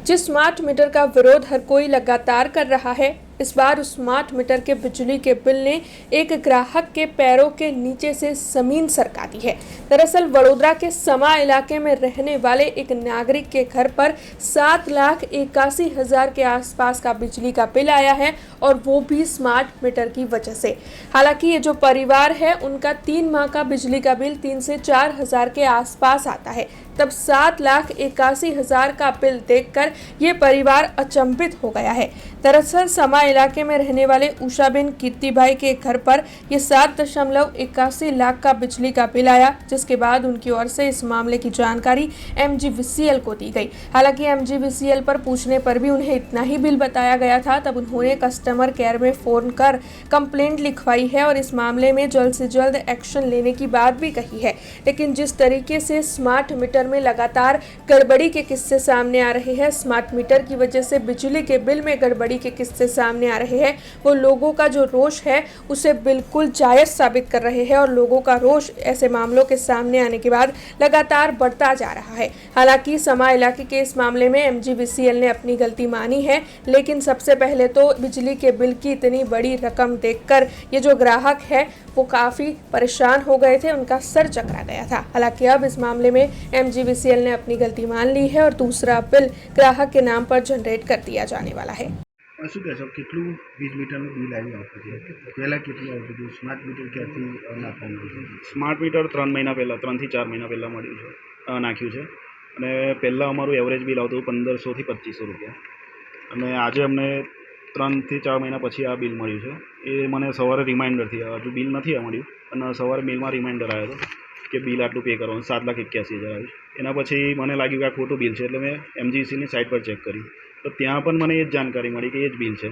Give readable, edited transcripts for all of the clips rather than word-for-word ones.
जिस smart meter का विरोध हर कोई लगातार कर रहा है, इस बार उस स्मार्ट मीटर के बिजली के बिल ने एक ग्राहक के पैरों के नीचे से जमीन सरका दी है। दरअसल वडोदरा के समा इलाके में रहने वाले एक नागरिक के घर पर 7,81,000 के आसपास का बिजली का बिल आया है, और वो भी स्मार्ट मीटर की वजह से। हालांकि ये जो परिवार है, उनका 3 माह का बिजली का बिल 3 से 4 हज़ार के आसपास आता है। तब 7,81,000 का बिल देखकर ये परिवार अचंभित हो गया है। दरअसल समा इलाके में रहने वाले उषाबेन कीर्तिभाई के घर पर ये 7.81 लाख का बिजली का बिल आया, जिसके बाद उनकी ओर से इस मामले की जानकारी MGVCL को दी गई। हालांकि MGVCL पर पूछने पर भी उन्हें इतना ही बिल बताया गया था। तब उन्होंने कस्टमर केयर में फोन कर कंप्लेंट लिखवाई है और इस मामले में जल्द से जल्द एक्शन लेने की बात भी कही है। लेकिन जिस तरीके से स्मार्ट मीटर में लगातार गड़बड़ी के किस्से सामने आ रहे हैं, स्मार्ट मीटर की वजह से बिजली के बिल में गड़बड़ी के किस्से सामने आ रहे हैं, वो लोगों का जो रोष है उसे बिल्कुल जायज साबित कर रहे हैं, और लोगों का रोष ऐसे मामलों के सामने आने के बाद लगातार बढ़ता जा रहा है। हालांकि समा इलाके के इस मामले में MGVCL ने अपनी गलती मानी है, लेकिन सबसे पहले तो बिजली के बिल की इतनी बड़ी रकम देखकर ये जो ग्राहक है वो काफ़ी परेशान हो गए थे, उनका सर चकरा गया था। हालांकि अब इस मामले में MGVCL ने अपनी गलती मान ली है और दूसरा बिल ग्राहक के नाम पर जनरेट कर दिया जाने वाला है। શું કહેશો કેટલું વીજ મીટરનું બિલ આવ્યું વખતે પહેલાં કેટલું આવતું હતું? સ્માર્ટ મીટર ક્યાંથી નાખવામાં આવ્યું છે? સ્માર્ટ મીટર 3 મહિના પહેલાં 3 થી 4 મહિના પહેલાં નાખ્યું છે, અને પહેલાં અમારું એવરેજ બિલ આવતું 1500 થી 2500 રૂપિયા, અને આજે અમને 3 થી 4 મહિના પછી આ બિલ મળ્યું છે। એ મને સવારે રિમાઇન્ડરથી, હજુ બિલ નથી મળ્યું, અને સવારે મેલમાં રિમાઇન્ડર આવ્યો હતો કે બિલ આટલું પે કરવાનું, 7,81,000 આવ્યું। એના પછી મને લાગ્યું કે આ ખોટું બિલ છે, એટલે મેં MGVCLની સાઇટ પર ચેક કર્યું, તો ત્યાં પણ મને એ જ જાણકારી મળી કે એ જ બિલ છે।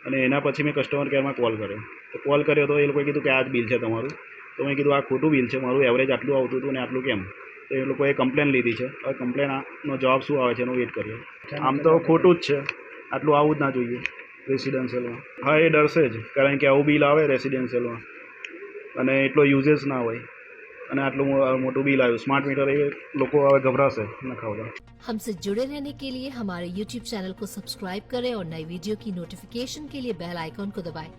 અને એના પછી મેં કસ્ટમર કેરમાં કોલ કર્યો તો એ લોકોએ કીધું કે આ જ બિલ છે તમારું। તો મેં કીધું આ ખોટું બિલ છે, મારું એવરેજ આટલું આવતું હતું ને આટલું કેમ? તો એ લોકોએ કમ્પ્લેન લીધી છે। હવે કમ્પ્લેનનો જવાબ શું આવે છે એનો વેઇટ કરીએ। આમ તો ખોટું જ છે, આટલું આવવું જ ના જોઈએ રેસિડેન્શિયલમાં। હા, એ ડરશે જ, કારણ કે આવું બિલ આવે રેસિડેન્શિયલમાં અને એટલો યુઝેસ ના હોય, અને આટલું મોટું बिल आयो स्मार्ट मीटर, ये लोग હવે घबराશે नखावदा। हमसे जुड़े रहने के लिए हमारे YouTube चैनल को सब्सक्राइब करें और नई वीडियो की नोटिफिकेशन के लिए बेल आइकॉन को दबाएं।